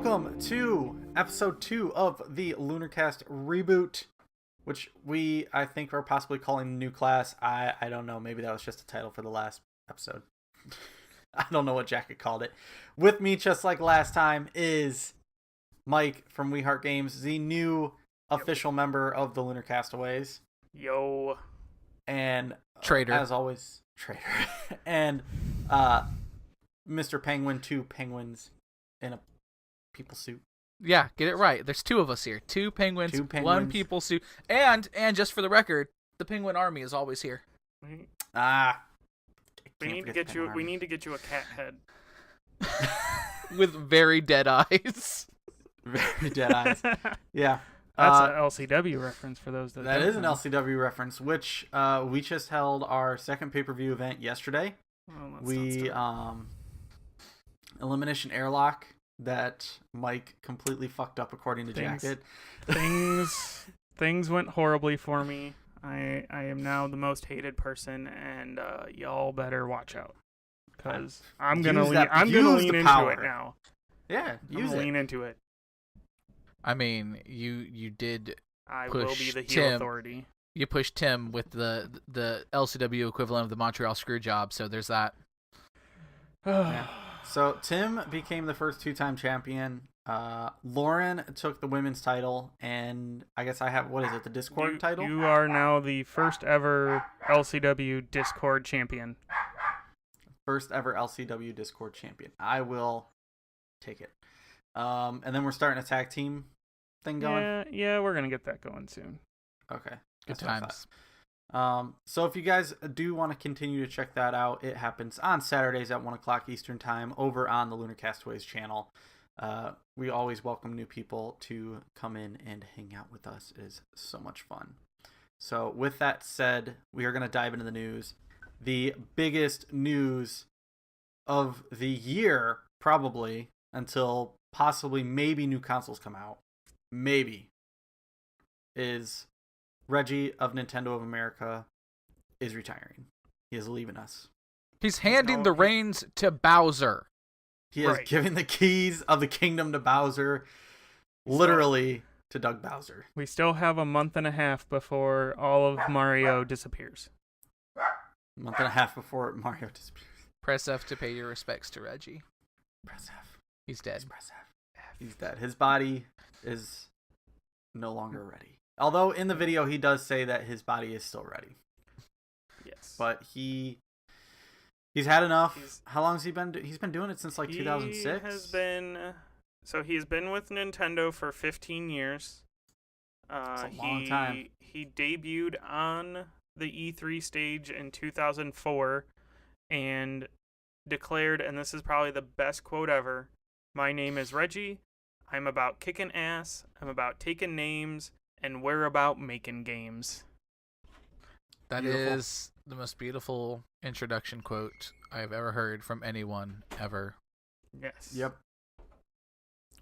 welcome to episode 2 of the Lunarcast reboot, which I think are possibly calling the new class. I don't know. Maybe that was just a title for the last episode. I don't know what Jacket called it. With me, just like last time, is Mike from We Heart Games, the new official member of the Lunar Castaways. Yo. And Traitor. As always, traitor. And Mr. Penguin, 2 penguins in a people suit. Yeah, get it right. There's 2 of us here. 2 penguins, 1 people suit. And just for the record, the Penguin Army is always here. We need to get you a cat head. With very dead eyes. Very dead eyes. Yeah. That's an LCW reference for those that is an know. LCW reference, which we just held our second pay-per-view event yesterday. Well, We Elimination Airlock that Mike completely fucked up according to Jacket. Things went horribly for me. I am now the most hated person, and y'all better watch out, because I'm gonna lean into it now. Yeah, lean into it. I mean, you did. I push will be the heel Tim. authority. You pushed Tim with the LCW equivalent of the Montreal Screwjob, so there's that. Yeah. So Tim became the first 2-time champion. Lauren took the women's title, and I guess I have, the Discord title? You are now the first ever LCW Discord champion. First ever LCW Discord champion. I will take it. And then we're starting a tag team thing going. Yeah, we're gonna get that going soon. Okay. Good times. So if you guys do want to continue to check that out, it happens on Saturdays at 1 o'clock Eastern Time over on the Lunar Castaways channel. We always welcome new people to come in and hang out with us. It is so much fun. So with that said, we are going to dive into the news. The biggest news of the year, probably, until possibly maybe new consoles come out, maybe, is Reggie of Nintendo of America is retiring. He is leaving us. He's handing the reins to Bowser. He is giving the keys of the kingdom to Bowser, literally to Doug Bowser. We still have a month and a half before all of Mario disappears. A month and a half before Mario disappears. Press F to pay your respects to Reggie. Press F. He's dead. Press F. He's dead. His body is no longer ready. Although in the video he does say that his body is still ready. Yes. But he's had enough. How long has he been? He's been doing it since like 2006. He's been with Nintendo for 15 years. That's a long time. He debuted on the E3 stage in 2004 and declared, and this is probably the best quote ever, "My name is Reggie. I'm about kicking ass. I'm about taking names. And we're about making games." That Beautiful. is the most beautiful introduction quote I've ever heard from anyone ever. Yes. Yep.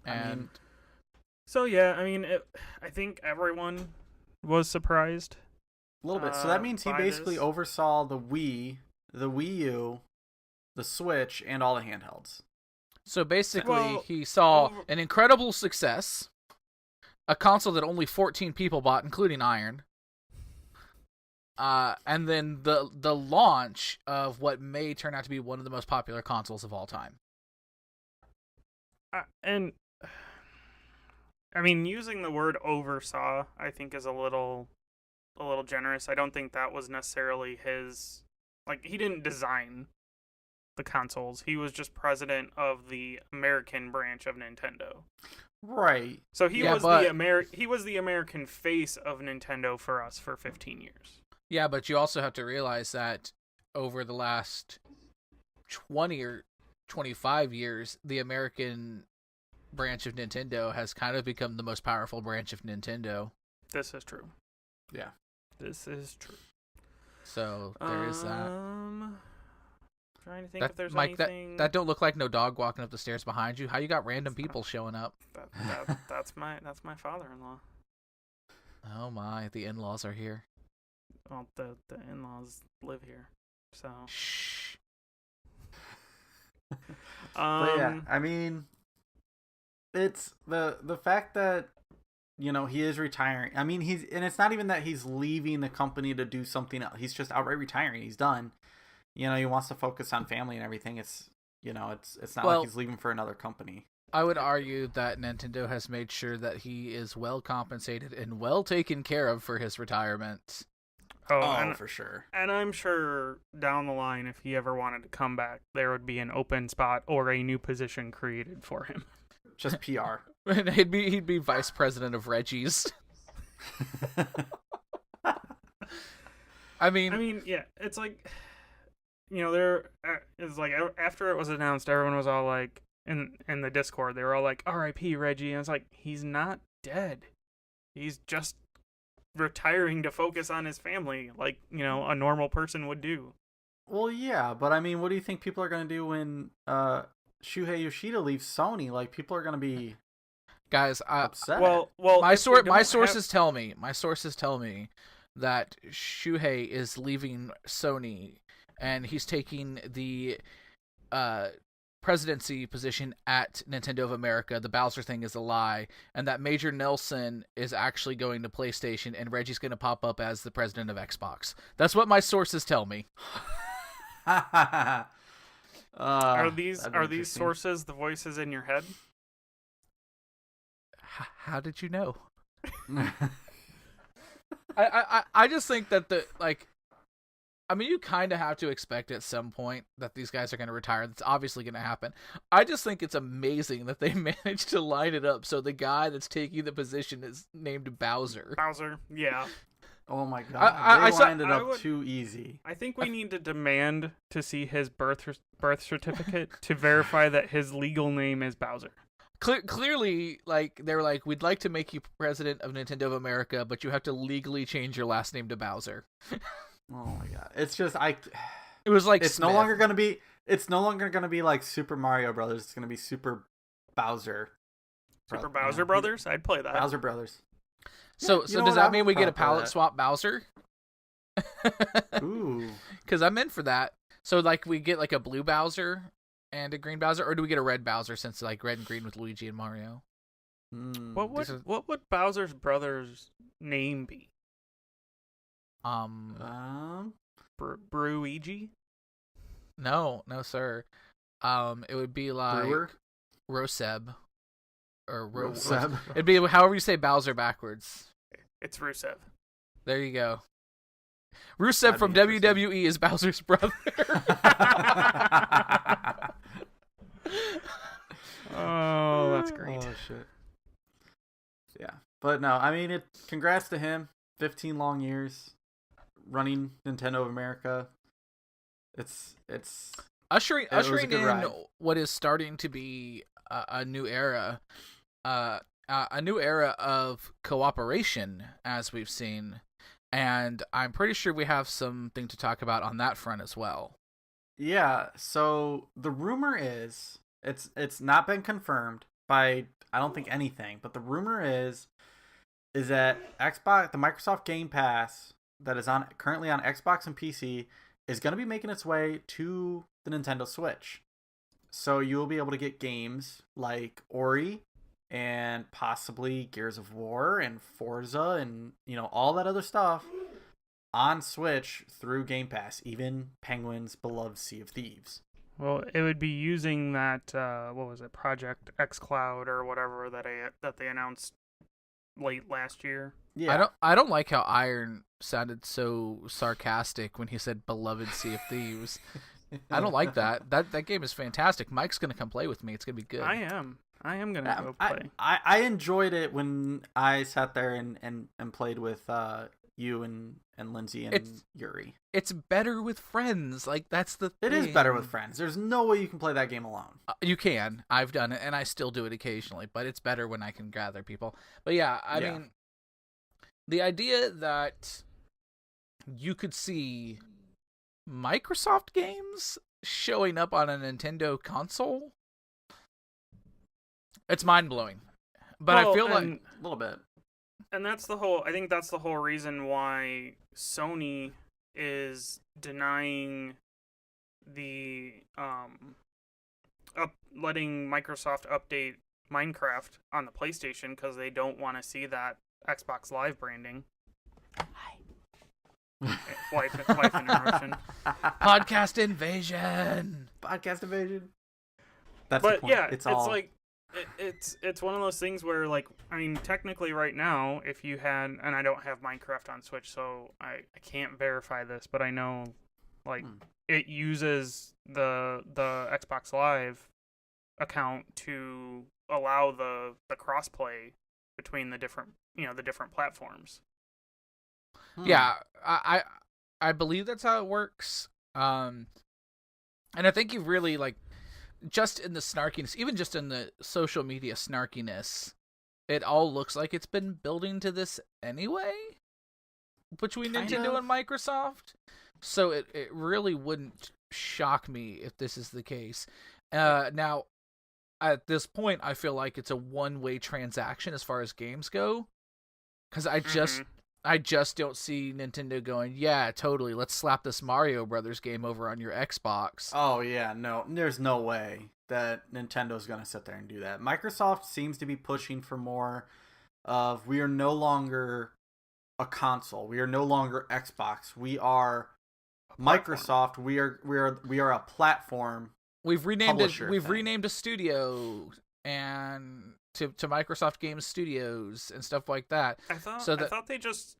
And I think everyone was surprised. A little bit. So that means he by basically this. oversaw the Wii U, the Switch, and all the handhelds. so basically, he saw an incredible success, a console that only 14 people bought, including Iron, and then the launch of what may turn out to be one of the most popular consoles of all time. And I mean, using the word oversaw, I think, is a little generous. I don't think that was necessarily his. He didn't design the consoles. He was just president of the American branch of Nintendo. Right. So he was the American face of Nintendo for us for 15 years. Yeah, but you also have to realize that over the last 20 or 25 years, the American branch of Nintendo has kind of become the most powerful branch of Nintendo. This is true. Yeah. This is true. So there is that. Trying to think if there's Mike, anything. that don't look like no dog walking up the stairs behind you. How you got random people showing up? That's my father-in-law. Oh my, the in-laws are here. Well, the in-laws live here, so. Shh. But yeah, I mean, it's the fact that he is retiring. I mean, it's not even that he's leaving the company to do something else. He's just outright retiring. He's done. He wants to focus on family and everything. It's it's not like he's leaving for another company. I would argue that Nintendo has made sure that he is well compensated and well taken care of for his retirement. Oh, for sure. And I'm sure down the line, if he ever wanted to come back, there would be an open spot or a new position created for him. Just PR. he'd be vice president of Reggie's. I mean, yeah, it's like, there is like after it was announced, everyone was all like in the Discord, they were all like, "R.I.P. Reggie," and it's like he's not dead. He's just retiring to focus on his family, like a normal person would do. Well, yeah, but I mean, what do you think people are gonna do when Shuhei Yoshida leaves Sony? Like, people are gonna be upset. Well, my sources tell me that Shuhei is leaving Sony and he's taking the presidency position at Nintendo of America. The Bowser thing is a lie, and that Major Nelson is actually going to PlayStation, and Reggie's going to pop up as the president of Xbox. That's what my sources tell me. Are these sources the voices in your head? How did you know? I just think that you kind of have to expect at some point that these guys are going to retire. That's obviously going to happen. I just think it's amazing that they managed to line it up so the guy that's taking the position is named Bowser. Bowser, yeah. Oh my god, they lined it up too easy. I think we need to demand to see his birth certificate to verify that his legal name is Bowser. Clearly, they were like, we'd like to make you president of Nintendo of America, but you have to legally change your last name to Bowser. Oh my god! It's just It was like it's Smith. no longer gonna be. It's no longer gonna be like Super Mario Brothers. It's gonna be Super Bowser. Super Bowser Brothers. I'd play that. Bowser Brothers. So does that mean we get a palette swap Bowser? Ooh. Because I'm in for that. So we get a blue Bowser and a green Bowser, or do we get a red Bowser since red and green with Luigi and Mario? What would Bowser's brother's name be? Bruigi? No, sir. It would be like Brewer? Roseb. Or Roseb. It'd be however you say Bowser backwards. It's Rusev. There you go. Rusev from WWE is Bowser's brother. Oh, that's great. Oh, shit. Yeah. But no, I mean, congrats to him. 15 long years running Nintendo of America. It's ushering in ride. what is starting to be a new era. A new era of cooperation, as we've seen, and I'm pretty sure we have something to talk about on that front as well. Yeah, so the rumor is, it's not been confirmed by, I don't think, anything, but the rumor is that Xbox, the Microsoft Game Pass that is currently on Xbox and PC, is going to be making its way to the Nintendo Switch. So you will be able to get games like Ori and possibly Gears of War and Forza and all that other stuff on Switch through Game Pass, even Penguin's beloved Sea of Thieves. Well, it would be using that what was it, Project xCloud or whatever that they announced late last year. Yeah. I don't like how Iron sounded so sarcastic when he said beloved Sea of Thieves. I don't like that. That game is fantastic. Mike's gonna come play with me. It's gonna be good. I am gonna go play. I enjoyed it when I sat there and played with you and Lindsay and Yuri. It's better with friends. That's the thing. It is better with friends. There's no way you can play that game alone. You can. I've done it, and I still do it occasionally, but it's better when I can gather people. But yeah, I mean, the idea that you could see Microsoft games showing up on a Nintendo console, it's mind-blowing. But I feel like a little bit. And I think that's the whole reason why Sony is denying the letting Microsoft update Minecraft on the PlayStation because they don't want to see that Xbox Live branding. Life interruption. Podcast invasion. Podcast invasion. That's But the point. yeah, it's like it's one of those things where, like, I mean, technically right now, if you had, and I don't have Minecraft on Switch, so I can't verify this, but I know, like, it uses the Xbox Live account to allow the crossplay between the different platforms. Yeah, I believe that's how it works. And I think you've really, like, just in the snarkiness, even just in the social media snarkiness, it all looks like it's been building to this anyway between Nintendo and Microsoft. So it really wouldn't shock me if this is the case. Now, at this point, I feel like it's a one-way transaction as far as games go, because I just don't see Nintendo going, yeah, totally, let's slap this Mario Brothers game over on your Xbox. Oh, yeah, no, there's no way that Nintendo's going to sit there and do that. Microsoft seems to be pushing for more of, we are no longer a console. We are no longer Xbox. We are Microsoft. We are a platform. We've renamed it. We've renamed a studio and to Microsoft Game Studios and stuff like that. I thought they just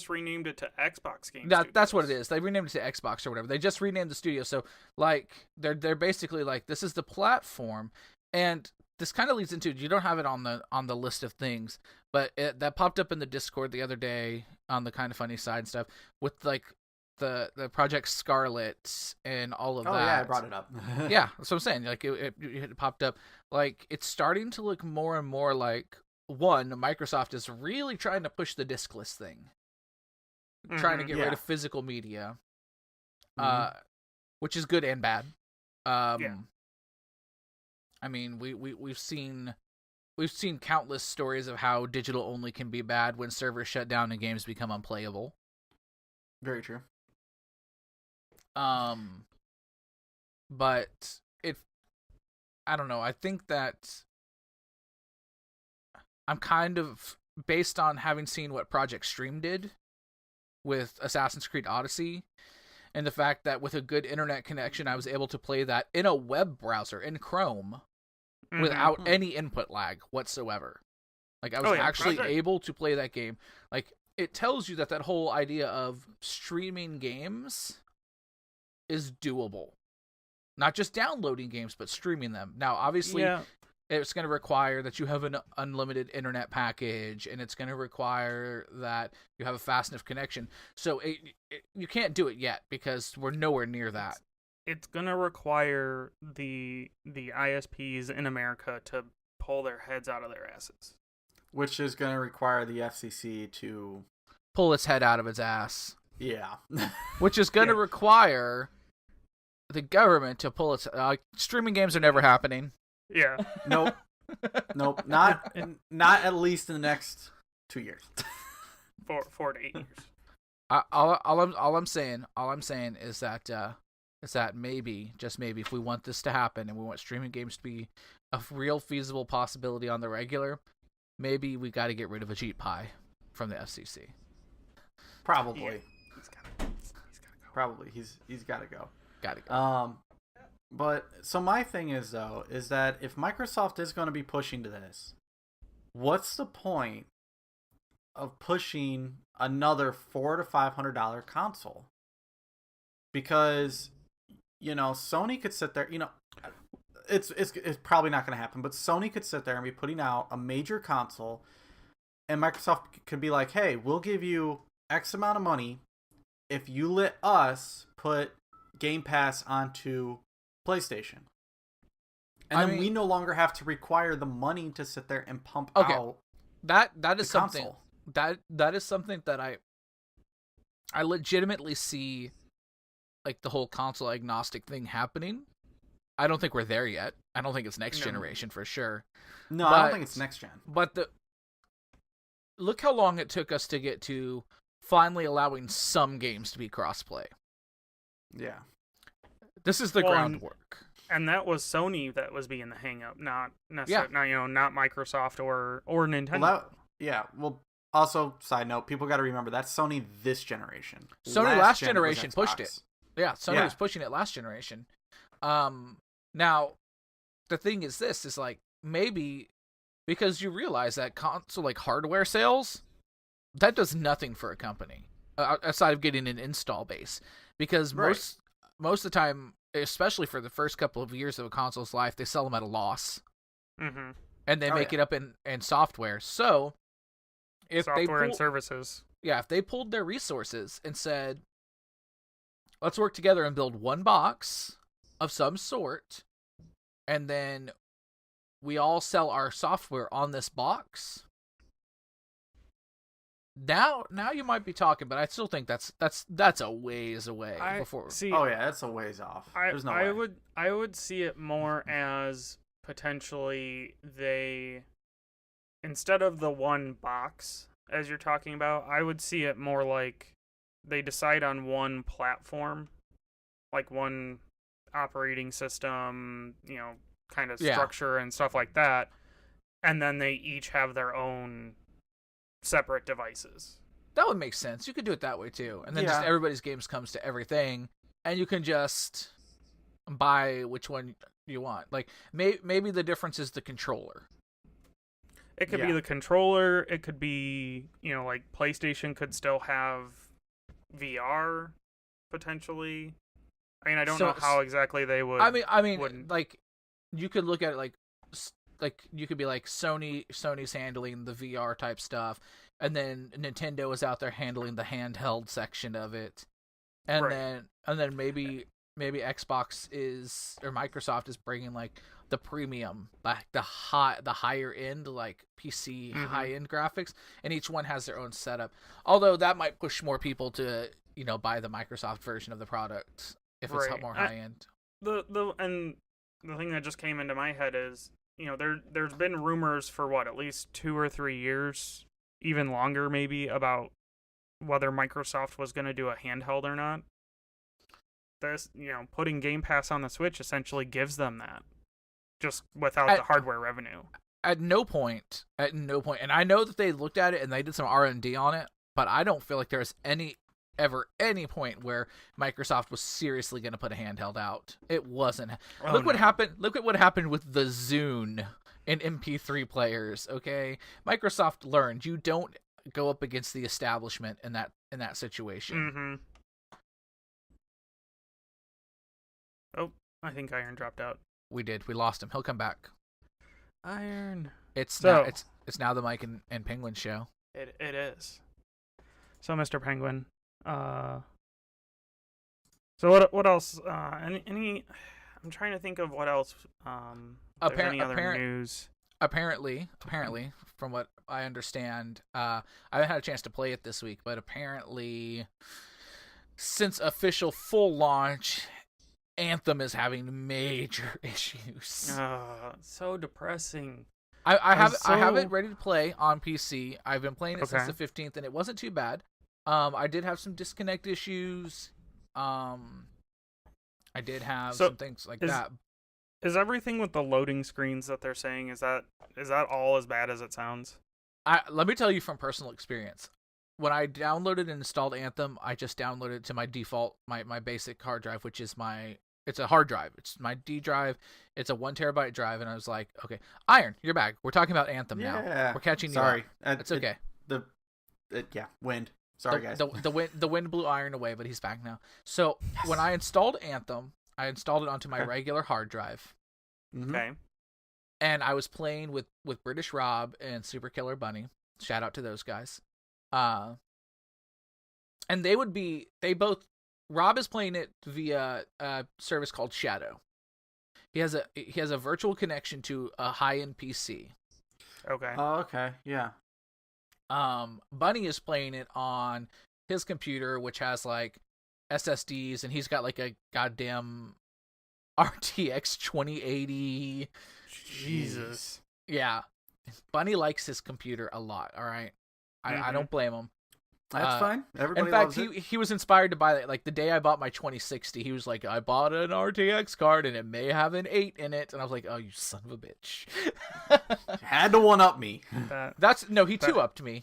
renamed it to Xbox Game. That's what it is. They renamed it to Xbox or whatever. They just renamed the studio. So like they're basically like, this is the platform, and this kind of leads into, you don't have it on the list of things, but that popped up in the Discord the other day on the Kind of Funny side and stuff with like the Project Scarlet and all of that. Oh yeah, I brought it up. Yeah, that's what I'm saying. Like it popped up. Like, it's starting to look more and more like, one, Microsoft is really trying to push the discless thing, trying to get rid of physical media, which is good and bad. I mean, we've seen countless stories of how digital only can be bad when servers shut down and games become unplayable. Very true. But I don't know. I think that I'm kind of, based on having seen what Project Stream did with Assassin's Creed Odyssey, and the fact that with a good internet connection, I was able to play that in a web browser in Chrome without any input lag whatsoever. Like, I was actually able to play that game. Like, it tells you that whole idea of streaming games is doable. Not just downloading games, but streaming them. Now, obviously, it's going to require that you have an unlimited internet package, and it's going to require that you have a fast enough connection. So you can't do it yet because we're nowhere near that. It's going to require the ISPs in America to pull their heads out of their asses. Which is going to require the FCC to pull its head out of its ass. Yeah. Which is going to require the government to pull its... streaming games are never happening. Yeah. Nope. Not at least in the next 2 years. 4 to 8 years. All I'm saying is that maybe, just maybe, if we want this to happen and we want streaming games to be a real feasible possibility on the regular, maybe we got to get rid of Ajit Pai from the FCC. Probably. Yeah. He's gotta go. Probably. He's got to go. Gotta go. But so my thing is, though, is that if Microsoft is going to be pushing to this, what's the point of pushing another $400 to $500 console? Because, Sony could sit there, it's probably not going to happen, but Sony could sit there and be putting out a major console, and Microsoft could be like, hey, we'll give you X amount of money if you let us put Game Pass onto PlayStation. And then we no longer have to require the money to sit there and pump out that is something console. that is something that I legitimately see, like, the whole console agnostic thing happening. I don't think we're there yet. I don't think it's next generation for sure. No, I don't think it's next gen. But look how long it took us to get to finally allowing some games to be crossplay. Yeah. This is the groundwork. And that was Sony that was being the hang up, not necessarily, Yeah. not Microsoft or Nintendo. Well, also, side note, people got to remember that's Sony this generation. Sony last gen was generation pushed it. Xbox. Yeah, Sony was pushing it last generation. Now, the thing is this, is like, maybe, because you realize that console, like, hardware sales, that does nothing for a company, aside of getting an install base. Because most of the time, especially for the first couple of years of a console's life, they sell them at a loss. Mm-hmm. And they make it up in software. So, if software and services. Yeah, if they pulled their resources and said, let's work together and build one box of some sort, and then we all sell our software on this box. Now you might be talking, but I still think that's a ways away before. That's a ways off. There's no way. I would see it more as potentially they, instead of the one box as you're talking about, I would see it more like they decide on one platform, like one operating system, kind of structure and stuff like that, and then they each have their own separate devices. That would make sense. You could do it that way too, and then just everybody's games comes to everything, and you can just buy which one you want. Like maybe the difference is the controller. It could be the controller. It could be, like PlayStation could still have VR potentially. I mean, I don't know how exactly they would. I mean, like, you could look at it like you could be like Sony's handling the VR type stuff, and then Nintendo is out there handling the handheld section of it, and then maybe Xbox or Microsoft is bringing like the premium, like the higher end, like PC high end graphics, and each one has their own setup. Although that might push more people to buy the Microsoft version of the product if it's more high end. And the thing that just came into my head is there's been rumors for at least 2 or 3 years, even longer maybe, about whether Microsoft was going to do a handheld or not. This putting Game Pass on the Switch essentially gives them that, just without the hardware revenue. At no point, and I know that they looked at it and they did some R&D on it, but I don't feel like there's any point where Microsoft was seriously going to put a handheld out. It wasn't. Look what happened. Look at what happened with the Zune and MP3 players. Okay, Microsoft learned you don't go up against the establishment in that situation. Mm-hmm. Oh, I think Iron dropped out. We lost him. He'll come back. Iron. It's now the Mike and Penguin show. It is. So, Mr. Penguin. So what else? Any? I'm trying to think of what else. Any other news? Apparently, from what I understand, I haven't had a chance to play it this week, but apparently, since official full launch, Anthem is having major issues. So depressing. I have it ready to play on PC. I've been playing it since the 15th, and it wasn't too bad. I did have some disconnect issues. I did have some things like that. Is everything with the loading screens that they're saying, is that all as bad as it sounds? Let me tell you from personal experience. When I downloaded and installed Anthem, I just downloaded it to my default, my basic hard drive, which is it's a hard drive. It's my D drive. It's a 1 terabyte drive, and I was like, okay, Iron, you're back. We're talking about Anthem now. We're catching you. Sorry, it's okay. Wind. Sorry, guys. The wind blew Iron away, but he's back now. So when I installed Anthem, I installed it onto my regular hard drive. Mm-hmm. Okay. And I was playing with British Rob and Super Killer Bunny. Shout out to those guys. And Rob is playing it via a service called Shadow. He has a virtual connection to a high-end PC. Okay. Oh, okay. Yeah. Bunny is playing it on his computer, which has like SSDs, and he's got like a goddamn RTX 2080. Jesus. Yeah. Bunny likes his computer a lot. All right. I don't blame him. That's fine. Everybody in fact, loves it. he was inspired to buy it. Like the day I bought my 2060, he was like, "I bought an RTX card and it may have an 8 in it," and I was like, "Oh, you son of a bitch!" Had to one up me. He two upped me.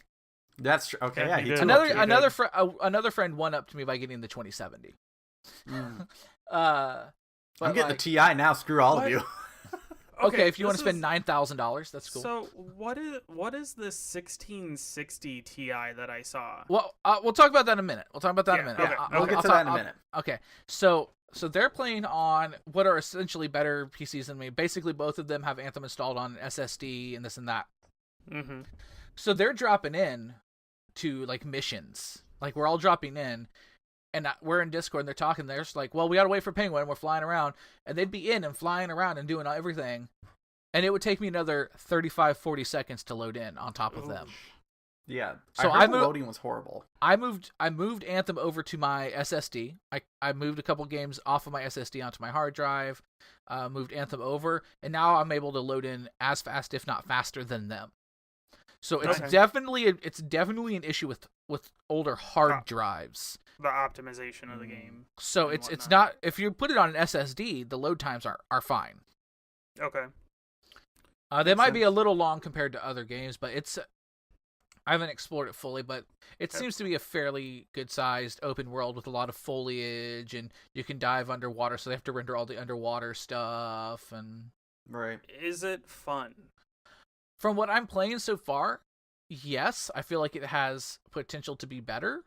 That's true. Okay, Yeah, yeah. he did. Another friend one upped me by getting the 2070. I'm getting the TI now. Screw all of you. Okay, if you want to spend $9,000, that's cool. So what is this 1660 Ti that I saw? Well, we'll talk about that in a minute. Okay. We'll get to that in a minute. Okay, so they're playing on what are essentially better PCs than me. Basically, both of them have Anthem installed on SSD and this and that. Mm-hmm. So they're dropping in to like missions. Like we're all dropping in. And we're in Discord, and they're talking. They're just like, well, we got to wait for Penguin. We're flying around. And they'd be in and flying around and doing everything. And it would take me another 35, 40 seconds to load in on top of them. Yeah. So I heard the loading was horrible. I moved Anthem over to my SSD. I moved a couple games off of my SSD onto my hard drive. Moved Anthem over. And now I'm able to load in as fast, if not faster, than them. So it's definitely an issue with older hard drives. The optimization of the game. So it's not, if you put it on an SSD, the load times are fine. Okay. They might be a little long compared to other games, but I haven't explored it fully, but it seems to be a fairly good sized open world with a lot of foliage, and you can dive underwater, so they have to render all the underwater stuff and right. Is it fun? From what I'm playing so far, yes, I feel like it has potential to be better.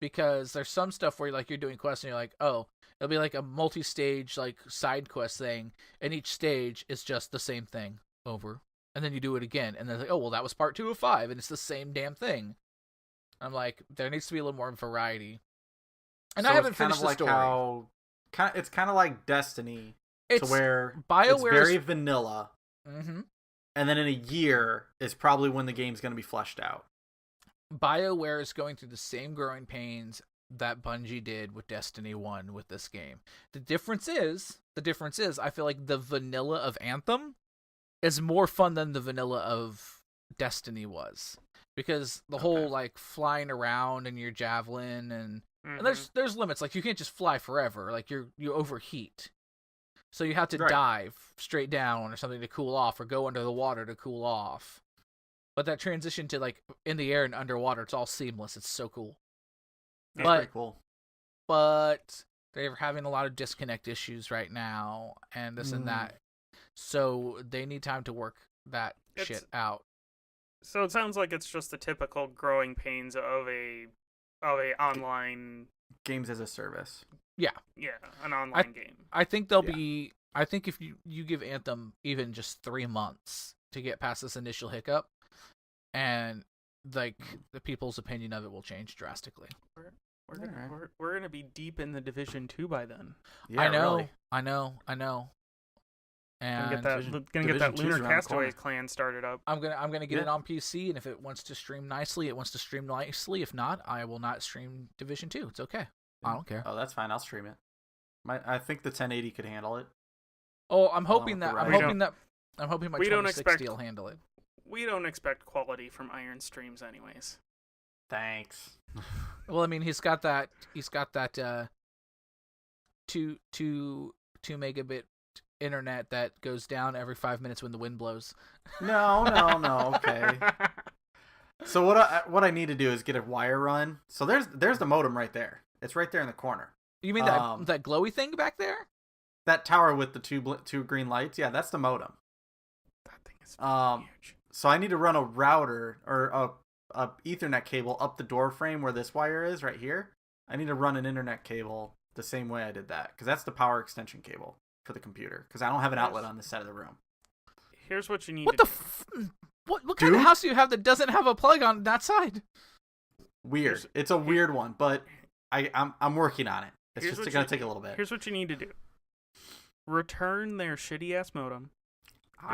Because there's some stuff where you're doing quests and you're like, oh, it'll be like a multi-stage like side quest thing, and each stage is just the same thing over, and then you do it again, and then like, oh well, that was part 2 of 5, and it's the same damn thing. I'm like, there needs to be a little more variety. And so I haven't finished the story. It's kind of like Destiny, to where it's very vanilla, and then in a year is probably when the game's going to be fleshed out. BioWare is going through the same growing pains that Bungie did with Destiny 1 with this game. The difference is, I feel like the vanilla of Anthem is more fun than the vanilla of Destiny was. Because the whole, like, flying around and your javelin, and there's limits. Like, you can't just fly forever. Like, you overheat. So you have to dive straight down or something to cool off, or go under the water to cool off. But that transition to like in the air and underwater, it's all seamless. It's so cool. That's pretty cool. But they're having a lot of disconnect issues right now, and this and that. So they need time to work that shit out. So it sounds like it's just the typical growing pains of a online games as a service. Yeah, an online game. I think they'll be. I think if you give Anthem even just 3 months to get past this initial hiccup, and like the people's opinion of it will change drastically. We're gonna be deep in the Division 2 by then. Yeah, I know. Really. I know. And gonna get that Lunarcast clan started up. I'm gonna get it on PC, and if it wants to stream nicely, it wants to stream nicely. If not, I will not stream Division 2. It's okay. I don't care. Oh, that's fine. I'll stream it. I think the 1080 could handle it. Oh, I'm hoping my 2060 will handle it. We don't expect quality from Iron Streams, anyways. Thanks. Well, I mean, he's got that 2 megabit internet that goes down every 5 minutes when the wind blows. No. Okay. So what I need to do is get a wire run. So there's the modem right there. It's right there in the corner. You mean that glowy thing back there? That tower with the two green lights? Yeah, that's the modem. That thing is huge. So I need to run a router or a Ethernet cable up the door frame where this wire is right here. I need to run an internet cable the same way I did that, because that's the power extension cable for the computer, because I don't have an outlet on this side of the room. Here's what you need to do. What kind of house do you have that doesn't have a plug on that side? Weird. It's a weird one, but I'm working on it. It's just going to take a little bit. Here's what you need to do. Return their shitty ass modem.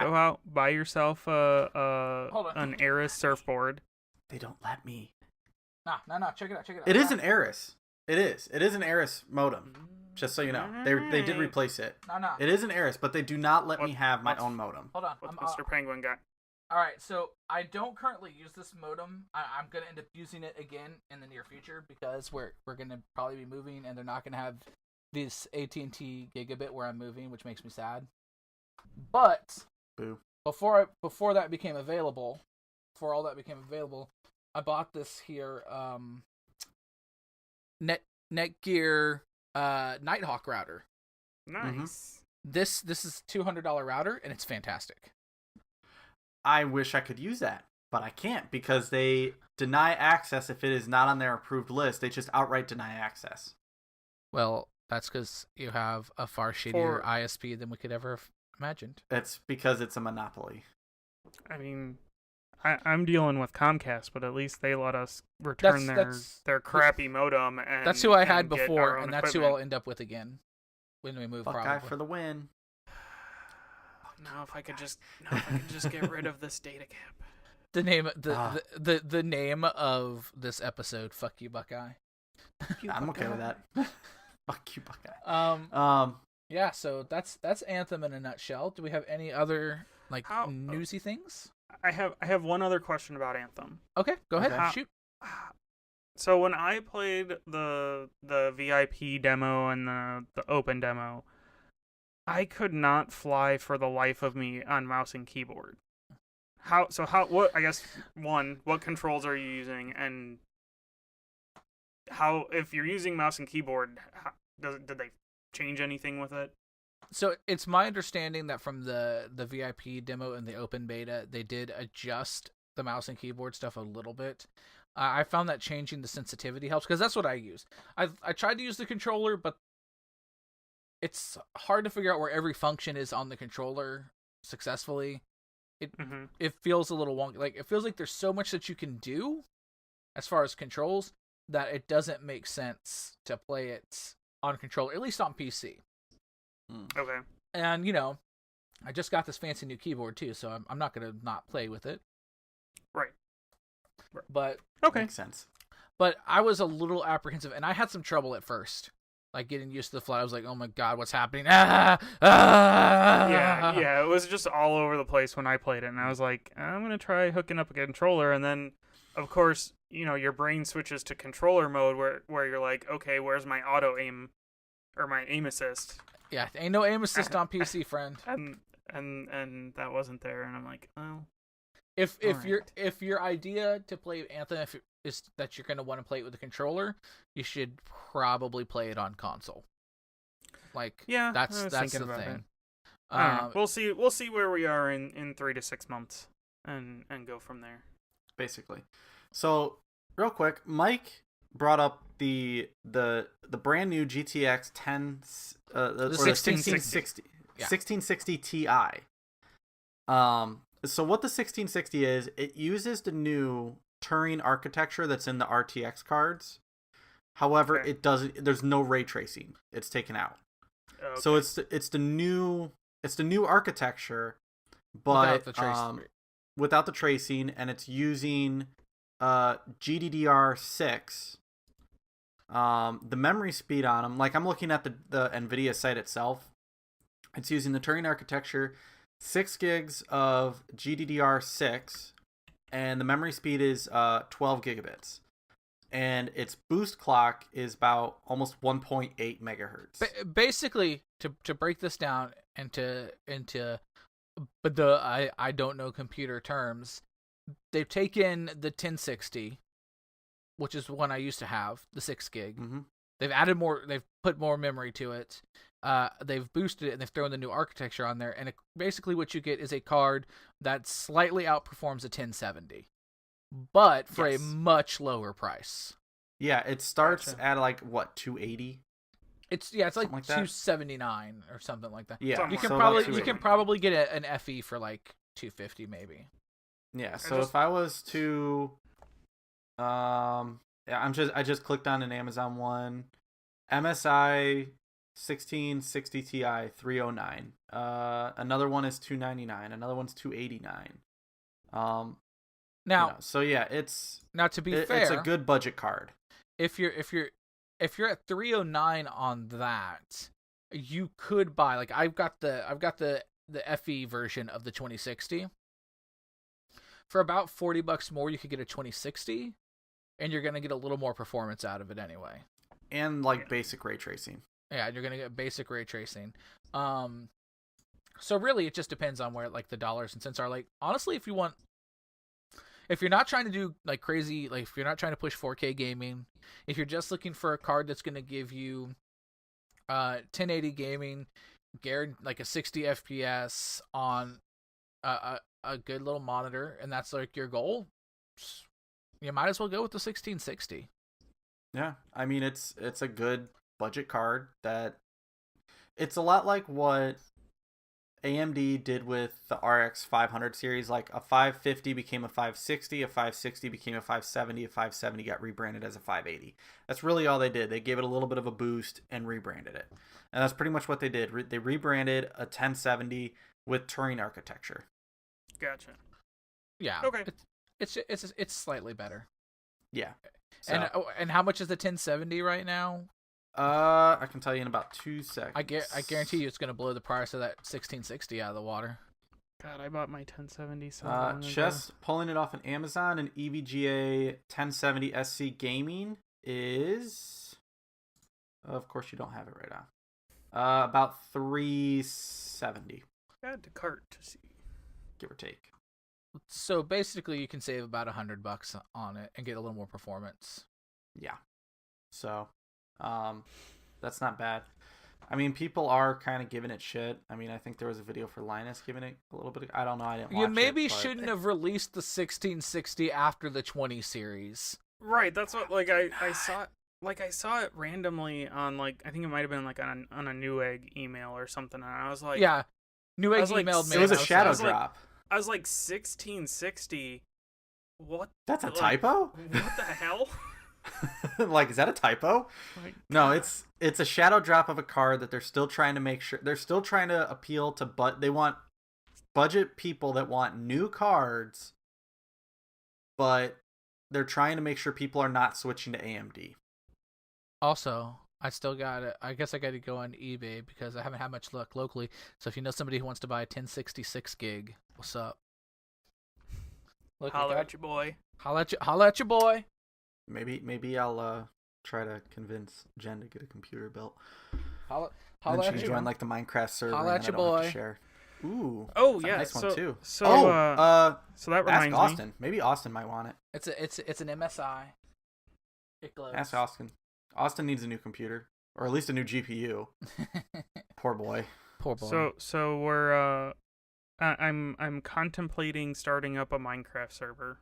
Go out, buy yourself an Aris surfboard. They don't let me. No. Check it out. It is an Aris. It is an Aris modem. Just so you know, they did replace it. No. It is an Aris, but they do not let me have my own modem. Hold on. What's Mr. Penguin got? All right, so I don't currently use this modem. I'm gonna end up using it again in the near future because we're gonna probably be moving, and they're not gonna have this AT&T gigabit where I'm moving, which makes me sad. But Boo. before that became available, before all that became available, I bought this here Netgear Nighthawk router. Nice. This is $200 router, and it's fantastic. I wish I could use that, but I can't because they deny access if it is not on their approved list. They just outright deny access. Well, that's because you have a far shittier ISP than we could ever have imagined. It's because it's a monopoly. I mean, I'm dealing with Comcast, but at least they let us return their crappy modem. And that's who I had and get before, our own and that's equipment. who I'll end up with again when we move. Buckeye probably for the win. Now, if I could just get rid of this data cap. The name the name of this episode. Fuck you, Buckeye. I'm okay with that. Fuck you, Buckeye. Yeah. So that's Anthem in a nutshell. Do we have any other newsy things? I have one other question about Anthem. Okay, go ahead. Okay. Shoot. So when I played the VIP demo and the open demo, I could not fly for the life of me on mouse and keyboard. What controls are you using, and how, if you're using mouse and keyboard, did they change anything with it? So it's my understanding that from the VIP demo and the open beta, they did adjust the mouse and keyboard stuff a little bit. I found that changing the sensitivity helps, because that's what I use. I tried to use the controller, but it's hard to figure out where every function is on the controller successfully. It feels a little wonky. Like, it feels like there's so much that you can do as far as controls that it doesn't make sense to play it on controller, at least on PC. Okay. And, I just got this fancy new keyboard too, so I'm not going to not play with it. Right. But okay. Makes sense. But I was a little apprehensive, and I had some trouble at first. Like, getting used to the flight. I was like, oh my god, what's happening? Yeah, it was just all over the place when I played it, and I was like, I'm going to try hooking up a controller, and then, of course, your brain switches to controller mode where you're like, okay, where's my auto aim, or my aim assist? Yeah, ain't no aim assist on PC, friend. And that wasn't there, and I'm like, oh. If your idea to play Anthem is that you're going to want to play it with a controller, you should probably play it on console. Like, yeah, that's the thing. We'll see where we are in 3 to 6 months, and go from there. Basically. So, real quick, Mike brought up the brand new GTX 1660 1660 Ti. So what the 1660 is, it uses the new Turing architecture that's in the RTX cards. However, Okay. it doesn't. There's no ray tracing. It's taken out. Okay. So it's the new architecture, but without the tracing, and it's using GDDR6. The memory speed on them, like I'm looking at the NVIDIA site itself, it's using the Turing architecture, 6 gigs of GDDR6, and the memory speed is 12 gigabits. And its boost clock is about almost 1.8 megahertz. Basically, to break this down into I don't know computer terms, they've taken the 1060, which is the one I used to have, the 6 gig. Mm-hmm. They've added more. They've put more memory to it. They've boosted it, and they've thrown the new architecture on there. And basically, what you get is a card that slightly outperforms a 1070, but for a much lower price. Yeah, it starts at like what, 280. It's like, like that? 279 or something like that. Yeah, you can so probably get an FE for like 250 maybe. Yeah, so if I was to I just clicked on an Amazon one, MSI 1660 Ti 309. Another one is 299. Another one's 289. Now, so yeah, it's fair, it's a good budget card. If you're at 309 on that, you could buy, like, I've got the FE version of the 2060. for about $40 more, you could get a 2060, and you're gonna get a little more performance out of it anyway. And like basic ray tracing. Yeah, you're gonna get basic ray tracing. So really, it just depends on where like the dollars and cents are. Like honestly, if you're not trying to do like crazy, like if you're not trying to push 4K gaming, if you're just looking for a card that's gonna give you 1080 gaming, like a 60 FPS on a good little monitor, and that's like your goal, you might as well go with the 1660. Yeah, I mean it's a good budget card that it's a lot like what AMD did with the RX 500 series. Like a 550 became a 560, a 560 became a 570, a 570 got rebranded as a 580. That's really all they did. They gave it a little bit of a boost and rebranded it. And that's pretty much what they did. They rebranded a 1070 with Turing architecture. Gotcha. Yeah. Okay. It's slightly better. Yeah. So, And how much is the 1070 right now? I can tell you in about 2 seconds. I guarantee you it's going to blow the price of that 1660 out of the water. God, I bought my 1070 so long ago. Just pulling it off on Amazon, an EVGA 1070 SC Gaming is... Of course you don't have it right now. About 370. Add to cart to see. Give or take. So basically you can save about $100 on it and get a little more performance. Yeah. So... that's not bad. I mean, people are kind of giving it shit. I mean, I think there was a video for Linus giving it a little bit. I don't know. I didn't watch You maybe it, but... shouldn't have released the 1660 after the 20 series. Right, that's what like I saw. Like I saw it randomly on like I think it might have been like on a Newegg email or something, and I was like, Yeah, Newegg like, emailed me. It was a and I shadow like, drop. I was like 1660. What? That's a like, typo? What the hell? Like, is that a typo? Like, No, it's a shadow drop of a card that they're still trying to make sure they're still trying to appeal to, but they want budget people that want new cards, but they're trying to make sure people are not switching to AMD. Also, I still got it. I guess I got to go on eBay because I haven't had much luck locally. So if you know somebody who wants to buy a 1066 gig, what's up? Look, holler at your boy. Holla at your boy. Maybe I'll try to convince Jen to get a computer built. Holla And at she you. join like the Minecraft server. Holla and at I your don't have to boy. share. Ooh. Oh that's a yeah, nice so, one too. So So that ask reminds me. Austin. Maybe Austin might want it. It's an MSI. It glows. Ask Austin. Austin needs a new computer, or at least a new GPU. Poor boy. Poor boy. So we're I'm contemplating starting up a Minecraft server.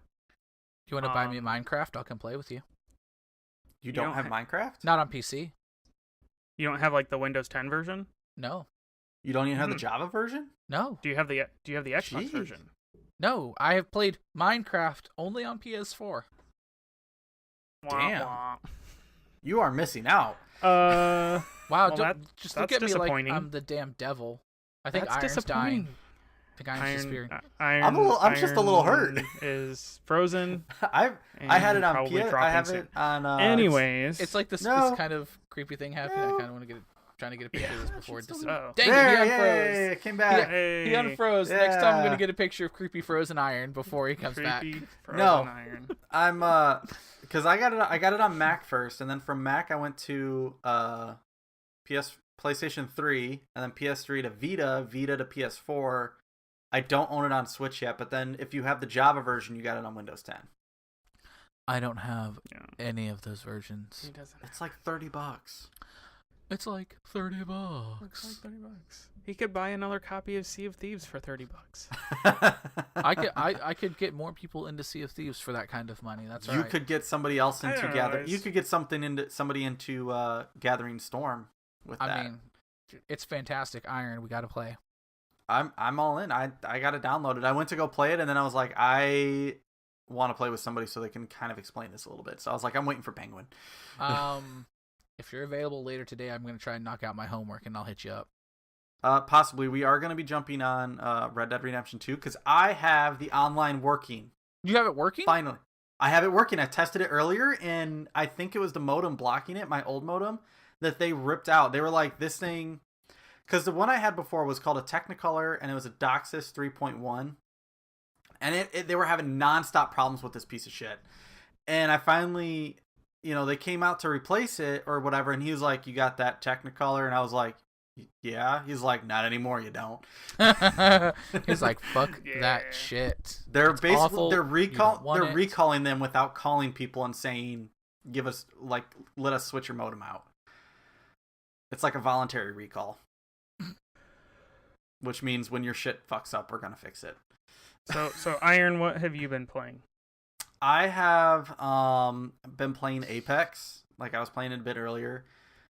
You want to buy me Minecraft? I'll come play with you. You don't have Minecraft? Not on PC. You don't have like the Windows 10 version? No. You don't even have the Java version? No. Do you have the Xbox Jeez. version? No. I have played Minecraft only on PS4. Damn. Wah, You are missing out. wah. Wow, Well, just that's look at me like disappointing. I'm the damn devil. I think That's Iron's disappointing. dying. I think Iron's disappearing. I'm just a little hurt. Is frozen. I had it on probably PS. I dropping have soon. it on. Anyways, It's like this kind of creepy thing happening. I kind of want to trying to get a picture of this before it disappears. Dang There, it, he unfroze. it came back. Hey. He unfroze. Next time I'm Yeah. gonna get a picture of creepy frozen Iron before he comes back. Creepy frozen No. iron. I'm because I got it on Mac first, and then from Mac I went to PlayStation 3, and then PS3 to Vita to PS4. I don't own it on Switch yet, but then if you have the Java version, you got it on Windows 10. I don't have any of those versions. He doesn't. It's like $30. It's like $30. It's like $30. He could buy another copy of Sea of Thieves for $30. I could get more people into Sea of Thieves for that kind of money. That's right. You could get somebody else I into don't know, Gather. it's- You could get somebody into Gathering Storm with that. I mean, it's fantastic. Iron, we got to play. I'm all in. I got it downloaded. I went to go play it, and then I was like, I want to play with somebody so they can kind of explain this a little bit. So I was like, I'm waiting for Penguin. If you're available later today, I'm going to try and knock out my homework, and I'll hit you up. Possibly. We are going to be jumping on Red Dead Redemption 2 because I have the online working. You have it working? Finally. I have it working. I tested it earlier, and I think it was the modem blocking it, my old modem, that they ripped out. They were like, this thing... Because the one I had before was called a Technicolor, and it was a DOCSIS 3.1. And they were having nonstop problems with this piece of shit. And I finally, they came out to replace it or whatever, and he was like, "You got that Technicolor?" And I was like, "Yeah." He's like, "Not anymore, you don't." He's like, "Fuck that shit." They're It's basically awful. they're You don't recalling them without calling people and saying, "Give us let us switch your modem out." It's like a voluntary recall, which means when your shit fucks up, we're gonna fix it. So Iron, what have you been playing? I have been playing Apex, like I was playing it a bit earlier.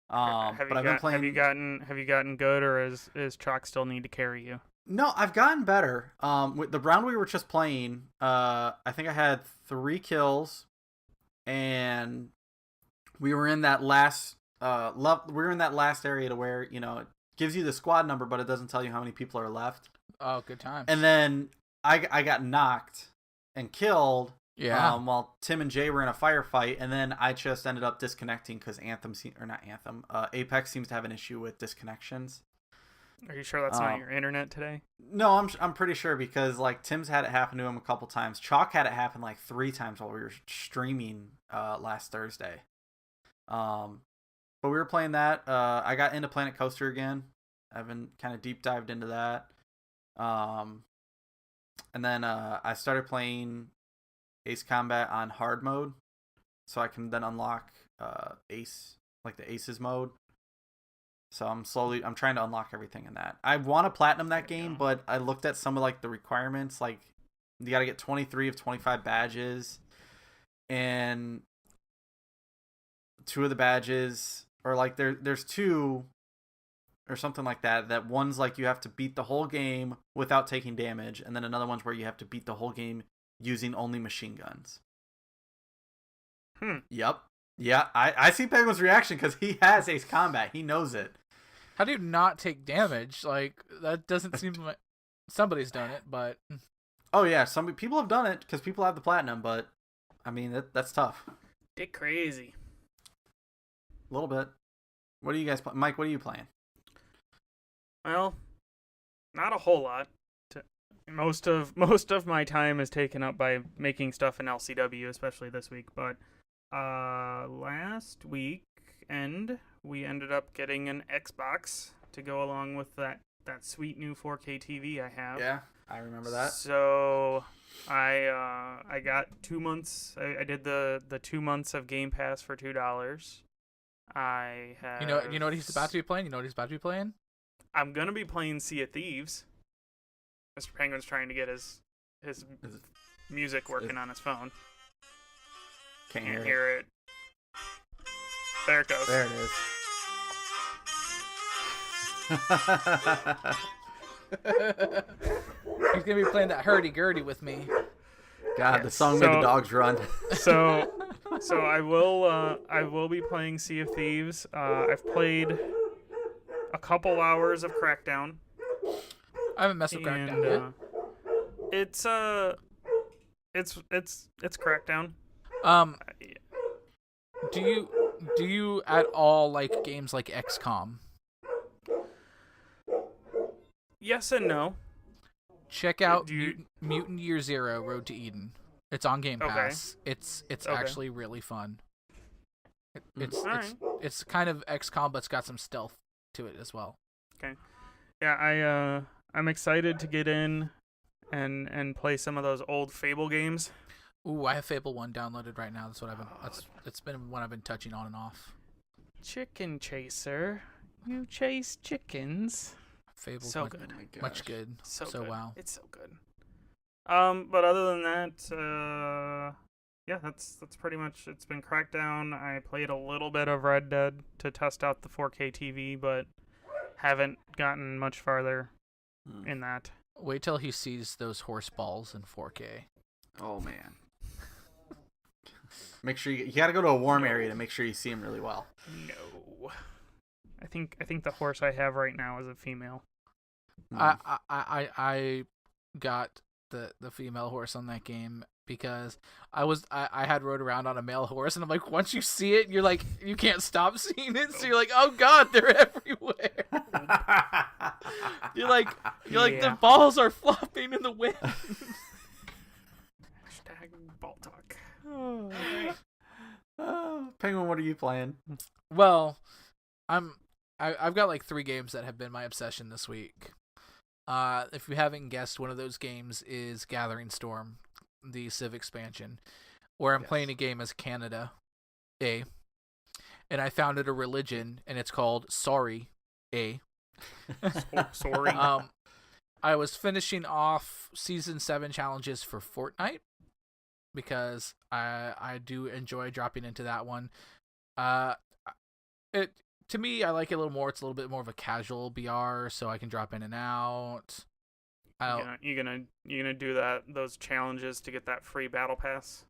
I've been playing. Have you gotten good, or is Chalk still need to carry you? No, I've gotten better. With the round we were just playing, I think I had 3 kills, and we were in that last we were in that last area to where it gives you the squad number, but it doesn't tell you how many people are left. Oh, good times. And then I got knocked and killed. Yeah. While Tim and Jay were in a firefight, and then I just ended up disconnecting because Apex seems to have an issue with disconnections. Are you sure that's not your internet today? No, I'm pretty sure because Tim's had it happen to him a couple times. Chalk had it happen 3 times while we were streaming last Thursday. But we were playing that. I got into Planet Coaster again. I've been kind of deep dived into that. And then I started playing Ace Combat on hard mode, so I can then unlock Ace, the Aces mode. So I'm trying to unlock everything in that. I want to platinum that game, but I looked at some of the requirements, you got to get 23 of 25 badges, and 2 of the badges, or there's 2 or something like that. That one's you have to beat the whole game without taking damage, and then another one's where you have to beat the whole game using only machine guns. Yep. Yeah, I see Penguin's reaction because he has Ace Combat. He knows it. How do you not take damage? That doesn't seem like somebody's done it, but... Oh, yeah, some people have done it because people have the platinum, but, I mean, that's tough. Dick crazy. A little bit. What are you guys Mike, what are you playing? Well, not a whole lot. Most of my time is taken up by making stuff in LCW, especially this week. But last weekend we ended up getting an Xbox to go along with that sweet new 4K TV I have. Yeah, I remember that. So I got 2 months. I did the 2 months of Game Pass for $2. I have. You know what he's about to be playing? I'm gonna be playing Sea of Thieves. Mr. Penguin's trying to get his music working on his phone. Can't hear it. There it goes. There it is. He's gonna be playing that hurdy-gurdy with me. God, the song made the dogs run. So I will be playing Sea of Thieves. I've played a couple hours of Crackdown. I haven't messed with Crackdown yet. It's Crackdown. Do you at all like games like XCOM? Yes and no. Check out Mutant Year Zero: Road to Eden. It's on Game Pass. Okay. It's actually really fun. It's kind of XCOM, but it's got some stealth to it as well. Okay. Yeah, I'm excited to get in and play some of those old Fable games. Ooh, I have Fable 1 downloaded right now. It's been one I've been touching on and off. Chicken Chaser. You chase chickens. Fable's so good. Much good. So good. Wow. It's so good. But other than that, yeah, that's pretty much. It's been Crackdown. I played a little bit of Red Dead to test out the 4K TV, but haven't gotten much farther in that. Wait till he sees those horse balls in 4K. Oh man. Make sure you got to go to a warm area to make sure you see them really well. No. I think the horse I have right now is a female. I got the female horse on that game because I had rode around on a male horse, and I'm like, once you see it, you're like, you can't stop seeing it, so you're like, oh god, they're everywhere. you're like the balls are flopping in the wind. ball talk. Oh, Penguin, what are you playing? Well, I've got like 3 games that have been my obsession this week. If you haven't guessed, one of those games is Gathering Storm, the Civ expansion, where I'm playing a game as Canada, and I founded a religion, and it's called Sorry, Sorry. I was finishing off Season 7 challenges for Fortnite, because I do enjoy dropping into that one. To me, I like it a little more. It's a little bit more of a casual BR, so I can drop in and out. You gonna do those challenges to get that free battle pass?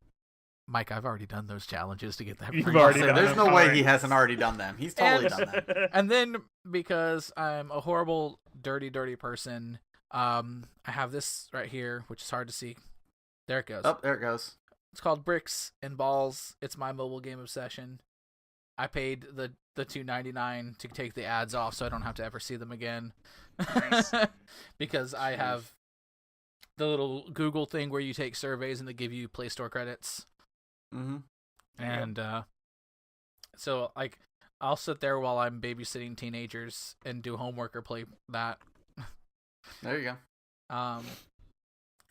Mike, I've already done those challenges to get that You've free already pass. done There's them. no way Alright. he hasn't already done them. He's totally done them. And then, because I'm a horrible, dirty person, I have this right here, which is hard to see. There it goes. Oh, there it goes. It's called Bricks and Balls. It's my mobile game obsession. I paid the $2.99 to take the ads off, so I don't have to ever see them again. Nice. Because I have the little Google thing where you take surveys and they give you Play Store credits. Mm-hmm. And so like I'll sit there while I'm babysitting teenagers and do homework or play that. There you go.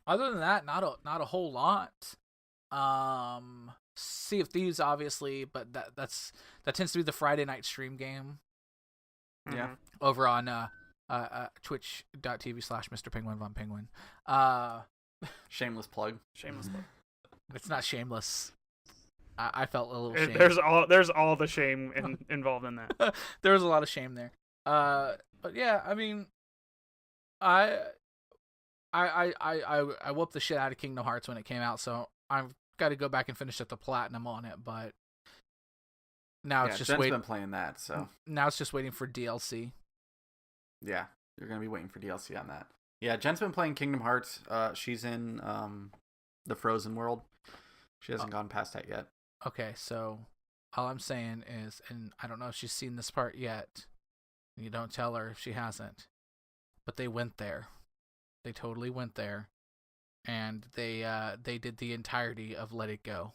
Other than that, not a whole lot. Sea of Thieves, obviously, but that tends to be the Friday night stream game. Yeah. Over on twitch.tv/Mr. Penguin Von Penguin. Shameless plug. Shameless plug. It's not shameless. I felt a little shame. There's all the shame involved in that. There was a lot of shame there. But yeah, I mean, I whooped the shit out of Kingdom Hearts when it came out, so I've got to go back and finish up the platinum on it. But now it's just Jen's waiting. been playing that, so Now it's just waiting for DLC. yeah, you're gonna be waiting for DLC on that. Yeah, Jen's been playing Kingdom Hearts. She's in the Frozen world. She hasn't gone past that yet. Okay, so all I'm saying is, and I don't know if she's seen this part yet. You don't tell her if she hasn't, but they went there. They totally went there, and they did the entirety of Let It Go.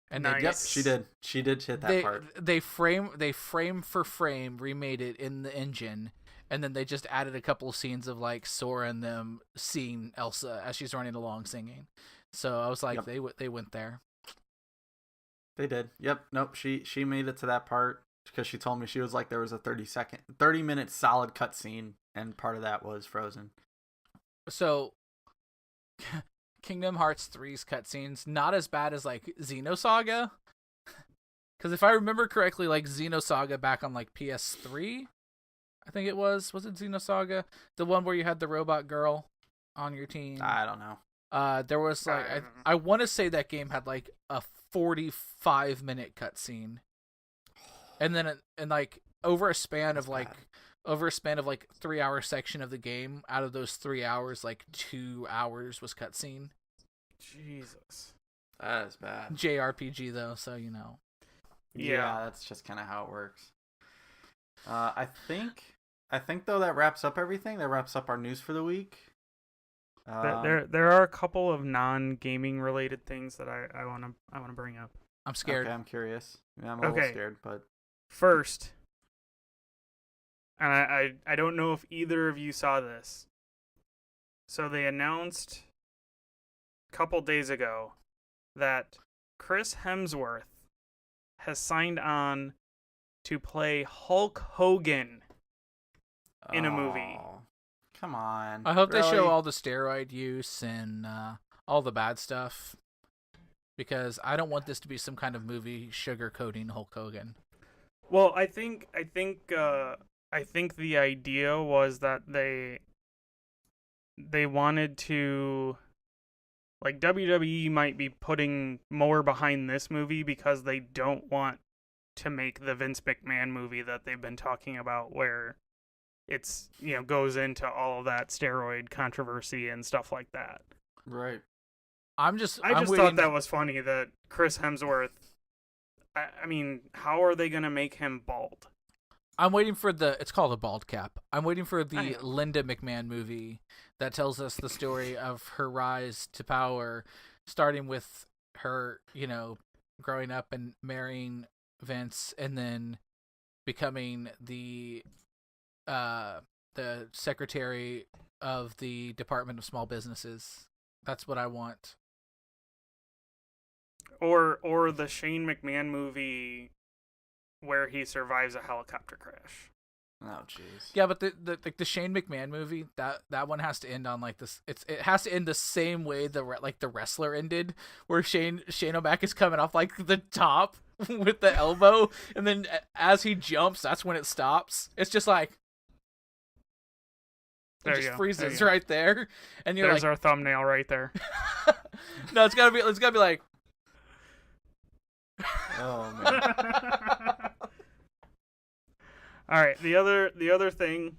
And Nice. Yep, she did. She did hit that part. They frame for frame remade it in the engine, and then they just added a couple of scenes of like Sora and them seeing Elsa as she's running along singing. So I was like, they went there. They did. Yep. Nope. She made it to that part because she told me she was like there was a 30 minute solid cutscene, and part of that was Frozen. So Kingdom Hearts 3's cutscenes not as bad as like Xenosaga, because if I remember correctly, like Xenosaga back on like PS3, I think it was it Xenosaga, the one where you had the robot girl on your team? I don't know. There was like I want to say that game had like a 45-minute cutscene, and then like over a span of like 3-hour section of the game, out of those 3 hours, like 2 hours was cutscene. Jesus. That is bad. JRPG though, so you know. Yeah, that's just kind of how it works. I think though that wraps up everything. That wraps up our news for the week. There are a couple of non-gaming related things that I want to bring up. I'm scared. Okay, I'm curious. Yeah, I'm a little scared, but first, and I don't know if either of you saw this. So they announced a couple days ago that Chris Hemsworth has signed on to play Hulk Hogan in a movie. Come on. I hope they show Really? all the steroid use and all the bad stuff, because I don't want this to be some kind of movie sugarcoating Hulk Hogan. Well, I think the idea was that they wanted to, like, WWE might be putting more behind this movie because they don't want to make the Vince McMahon movie that they've been talking about, where it's, goes into all of that steroid controversy and stuff like that. Right. I just thought that was funny that Chris Hemsworth, I mean, how are they going to make him bald? I'm waiting for it's called a bald cap. I'm waiting for the Linda McMahon movie that tells us the story of her rise to power, starting with her, growing up and marrying Vince and then becoming the secretary of the Department of Small Businesses. That's what I want. Or the Shane McMahon movie where he survives a helicopter crash. Oh, jeez. Yeah, but the Shane McMahon movie, that one has to end on like this. It has to end the same way the wrestler ended, where Shane O'Mac is coming off like the top with the elbow, and then as he jumps, that's when it stops. It's just like there it you just go. freezes There you right there, and you're There's like, our thumbnail right there. no, it's gotta be like. Oh man. All right, the other thing,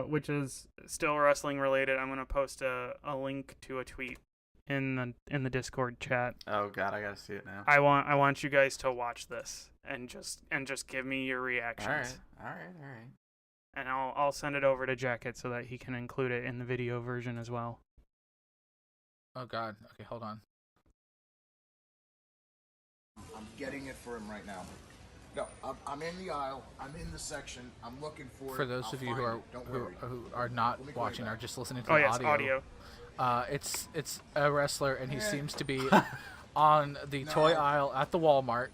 which is still wrestling related, I'm gonna post a link to a tweet in the Discord chat. Oh god, I gotta see it now. I want you guys to watch this and just give me your reactions. All right. And I'll send it over to Jacket so that he can include it in the video version as well. Oh god. Okay, hold on. I'm getting it for him right now. No, I'm in the aisle. I'm in the section. I'm looking for it. For those I'll of you find it. Don't worry. who are not Let me call you watching, back. are just listening to Oh the yes, audio. It's a wrestler, and he seems to be on the toy aisle at the Walmart,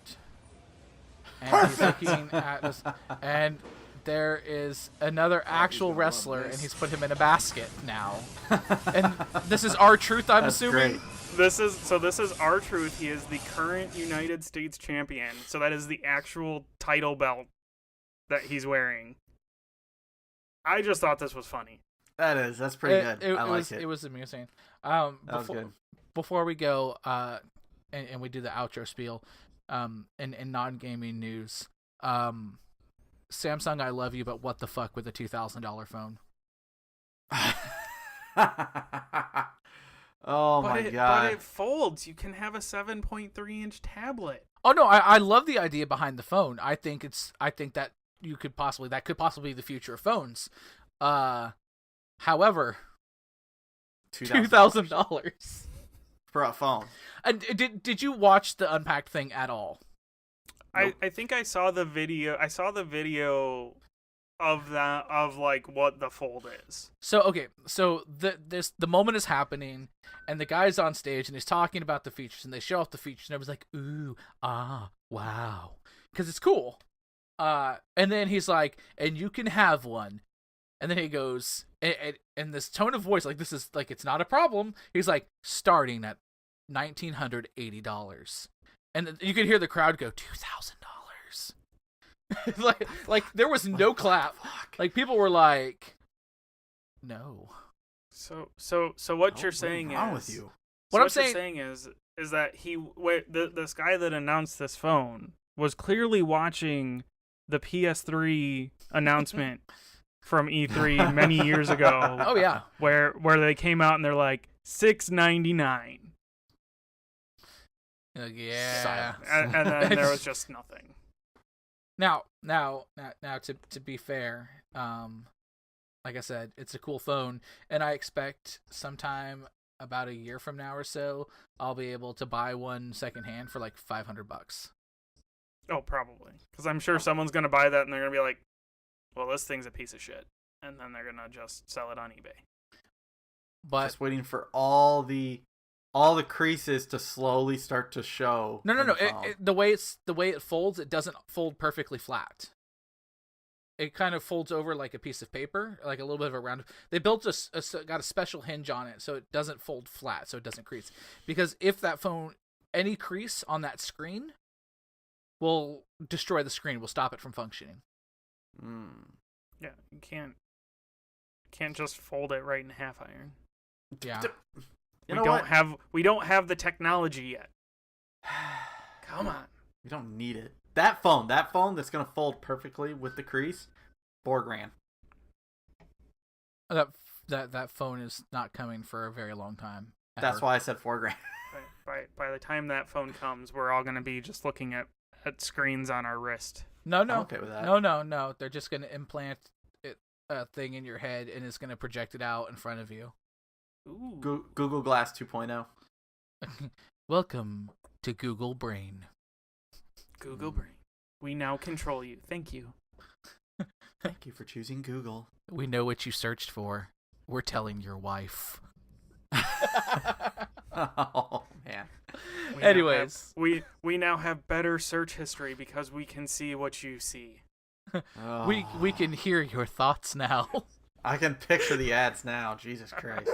and he's looking at us, and there is another actual wrestler, and he's put him in a basket now. And this is R-Truth, I'm That's assuming. great. This is R-Truth. He is the current United States champion. So that is the actual title belt that he's wearing. I just thought this was funny. That's pretty good. I like it. It was amusing. That was good. Before we go, and we do the outro spiel, in non-gaming news, Samsung, I love you, but what the fuck with a $2,000 phone? Oh my god. But it folds. You can have a 7.3-inch tablet. Oh no, I love the idea behind the phone. I think that could possibly be the future of phones. However, $2,000 for a phone. Did you watch the Unpacked thing at all? Nope. I think I saw the video. I saw the video of like what the fold is. So okay, so the moment is happening, and the guy's on stage and he's talking about the features, and they show off the features, and everyone's like, ooh, ah, wow, because it's cool. And then he's like, and you can have one, and then he goes, and this tone of voice, like this is like it's not a problem. He's like, starting at $1,980, and then you can hear the crowd go $2,000. like there was no clap. Like people were like, no. So what you're saying what's wrong is with you? What I'm you're saying saying is that this guy that announced this phone was clearly watching the PS3 announcement from E3 many years ago. Oh yeah, where they came out and they're like $699. Yeah. And then there was just nothing. Now, to be fair, like I said, it's a cool phone, and I expect sometime about a year from now or so, I'll be able to buy one secondhand for like $500. Oh, probably, because I'm sure someone's gonna buy that and they're gonna be like, "Well, this thing's a piece of shit," and then they're gonna just sell it on eBay. But Just waiting for all the creases to slowly start to show. no. in the phone. The way it folds, it doesn't fold perfectly flat. It kind of folds over like a piece of paper, like a little bit of a round. They built got a special hinge on it, so it doesn't fold flat, so it doesn't crease. Because if that phone, any crease on that screen, will destroy the screen, will stop it from functioning. Yeah, you can't just fold it right in half iron. Yeah. We don't have the technology yet. Come on. We don't need it. That phone that's gonna fold perfectly with the crease, $4,000. That phone is not coming for a very long time. That's why I said $4,000. By the time that phone comes, we're all gonna be just looking at screens on our wrist. No. I'm okay with that. No. They're just gonna implant a thing in your head, and it's gonna project it out in front of you. Ooh. Google Glass 2.0. Welcome to Google Brain. Google Brain. We now control you. Thank you. Thank you for choosing Google. We know what you searched for. We're telling your wife. Oh man. Anyways, we now have better search history because we can see what you see. Oh. we can hear your thoughts now. I can picture the ads now. Jesus Christ.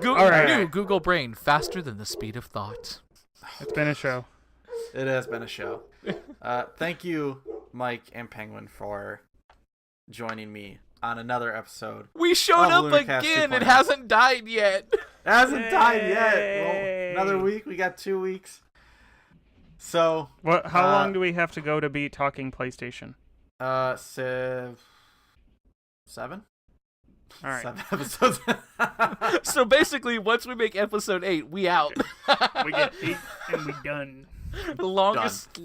All right. New Google Brain, faster than the speed of thought. It's been a show. It has been a show. Thank you, Mike and Penguin, for joining me on another episode. We showed of up Lunarcast again. 2.0. It hasn't died yet. It hasn't died yet. Yay. Well, another week. We got 2 weeks. So. How long do we have to go to be talking PlayStation? 7. All right. 7 episodes. So basically, once we make episode 8, we out. We get 8 and we done. The longest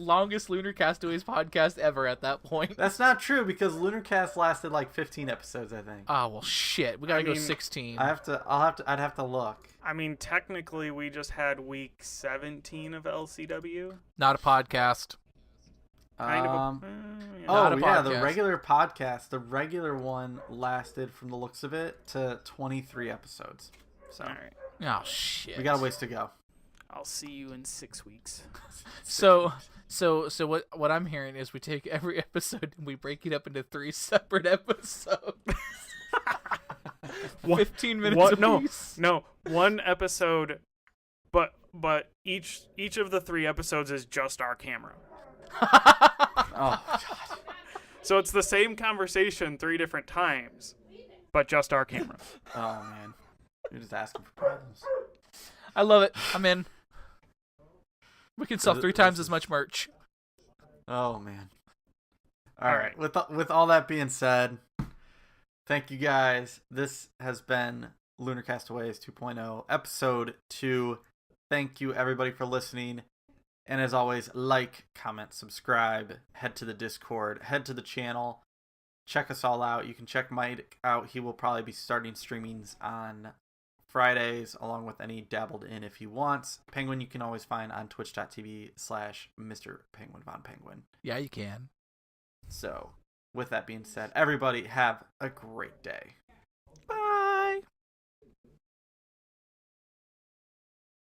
Lunar Castaways podcast ever at that point. That's not true because Lunarcast lasted like 15 episodes, I think. Ah, well, shit. We gotta go 16. I'd have to look. I mean, technically, we just had week 17 of LCW. Not a podcast. Kind of Oh Not a yeah, podcast. the regular podcast, the regular one lasted, from the looks of it, to 23 episodes. So All right. Oh, shit. we got a ways to go. I'll see you in 6 weeks. So what I'm hearing is we take every episode and we break it up into 3 separate episodes. 15 minutes apiece. No, one episode, but each of the 3 episodes is just our camera. Oh God. So it's the same conversation 3 different times, but just our camera. Oh man, you're just asking for problems. I love it. I'm in. We can sell 3 times as much merch. Oh man. All right. With all that being said, thank you guys. This has been Lunar Castaways 2.0 episode 2. Thank you everybody for listening. And as always, like, comment, subscribe, head to the Discord, head to the channel, check us all out. You can check Mike out. He will probably be starting streamings on Fridays, along with any dabbled in if he wants. Penguin, you can always find on twitch.tv/Mr. Penguin Von Penguin. Yeah, you can. So, with that being said, everybody have a great day.